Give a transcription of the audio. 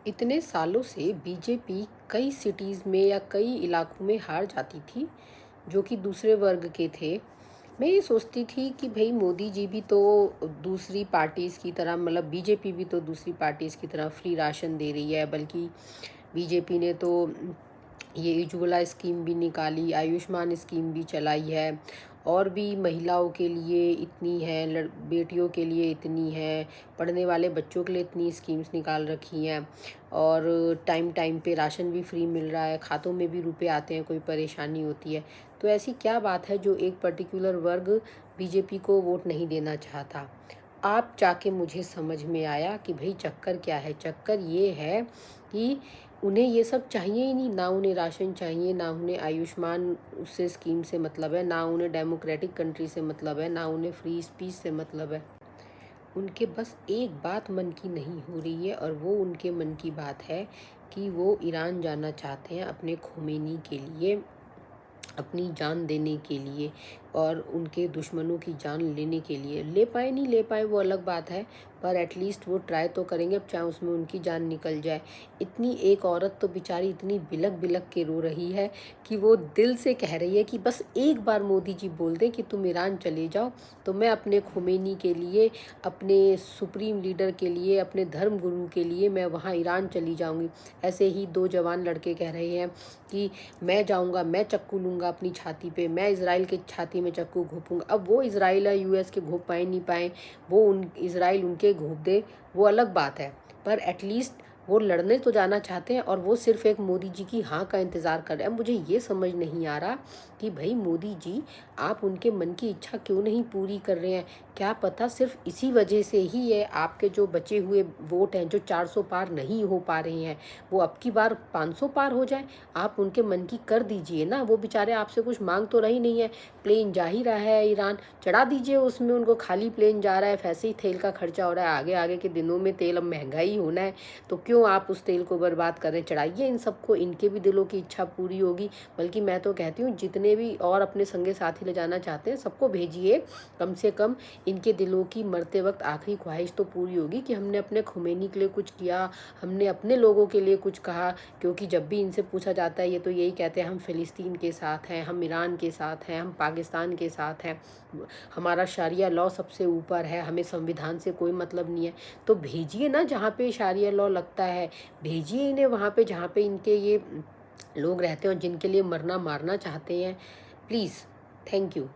इतने सालों से बीजेपी कई सिटीज़ में या कई इलाकों में हार जाती थी जो कि दूसरे वर्ग के थे। मैं ये सोचती थी कि भाई मोदी जी भी तो दूसरी पार्टीज़ की तरह, मतलब बीजेपी भी तो दूसरी पार्टीज़ की तरह फ्री राशन दे रही है। बल्कि बीजेपी ने तो ये उज्ज्वला स्कीम भी निकाली, आयुष्मान स्कीम भी चलाई है, और भी महिलाओं के लिए इतनी है, बेटियों के लिए इतनी है, पढ़ने वाले बच्चों के लिए इतनी स्कीम्स निकाल रखी हैं। और टाइम टाइम पे राशन भी फ्री मिल रहा है, खातों में भी रुपए आते हैं, कोई परेशानी होती है तो ऐसी क्या बात है जो एक पर्टिकुलर वर्ग बीजेपी को वोट नहीं देना चाहता। आप जाके मुझे समझ में आया कि भाई चक्कर क्या है। चक्कर ये है कि उन्हें ये सब चाहिए ही नहीं। ना उन्हें राशन चाहिए, ना उन्हें आयुष्मान उससे स्कीम से मतलब है, ना उन्हें डेमोक्रेटिक कंट्री से मतलब है, ना उन्हें फ्री स्पीच से मतलब है। उनके बस एक बात मन की नहीं हो रही है, और वो उनके मन की बात है कि वो ईरान जाना चाहते हैं अपने खोमेनी के लिए, अपनी जान देने के लिए, और उनके दुश्मनों की जान लेने के लिए। ले पाए नहीं ले पाए वो अलग बात है, पर एटलीस्ट वो ट्राई तो करेंगे, अब चाहे उसमें उनकी जान निकल जाए। इतनी एक औरत तो बेचारी इतनी बिलक बिलक के रो रही है कि वो दिल से कह रही है कि बस एक बार मोदी जी बोल दें कि तुम ईरान चले जाओ, तो मैं अपने खोमेनी के लिए, अपने सुप्रीम लीडर के लिए, अपने धर्म गुरु के लिए मैं वहाँ ईरान चली जाऊँगी। ऐसे ही दो जवान लड़के कह रहे हैं कि मैं जाऊँगा, मैं चक्कू लूँगा अपनी छाती पे, मैं इज़राइल की छाती में चक्कू घोंपूँगा। अब वो इज़राइल या यूएस के घोंप पाए नहीं पाए, वो उन इज़राइल उनके घोंप दे, वो अलग बात है। पर एटलीस्ट वो लड़ने तो जाना चाहते हैं, और वो सिर्फ एक मोदी जी की हाँ का इंतज़ार कर रहे हैं। मुझे ये समझ नहीं आ रहा कि भाई मोदी जी, आप उनके मन की इच्छा क्यों नहीं पूरी कर रहे हैं। क्या पता सिर्फ इसी वजह से ही ये आपके जो बचे हुए वोट हैं, जो 400 पार नहीं हो पा रहे हैं, वो अब की बार 500 पार हो जाए। आप उनके मन की कर दीजिए ना। वो बेचारे आपसे कुछ मांग तो रही नहीं है, प्लेन जा ही रहा है ईरान, चढ़ा दीजिए उसमें उनको। खाली प्लेन जा रहा है, वैसे ही तेल का खर्चा हो रहा है। आगे आगे के दिनों में तेल अब महंगा ही होना है, तो क्यों आप उस तेल को बर्बाद कर रहे हैं। चढ़ाइए इन सबको, इनके भी दिलों की इच्छा पूरी होगी। बल्कि मैं तो कहती हूँ जितने भी और अपने संगे साथी ले जाना चाहते हैं सबको भेजिए। कम से कम इनके दिलों की मरते वक्त आखिरी ख्वाहिश तो पूरी होगी कि हमने अपने खुमैनी के लिए कुछ किया, हमने अपने लोगों के लिए कुछ कहा। क्योंकि जब भी इनसे पूछा जाता है ये तो यही कहते हैं हम फ़िलिस्तीन के साथ हैं, हम ईरान के साथ हैं, हम पाकिस्तान के साथ हैं, हमारा शारिया लॉ सबसे ऊपर है, हमें संविधान से कोई मतलब नहीं है। तो भेजिए ना जहाँ पे शारिया लॉ लगता है, भेजिए इन्हें वहाँ पे जहाँ पे इनके ये लोग रहते हैं और जिनके लिए मरना मारना चाहते हैं। Please, thank you.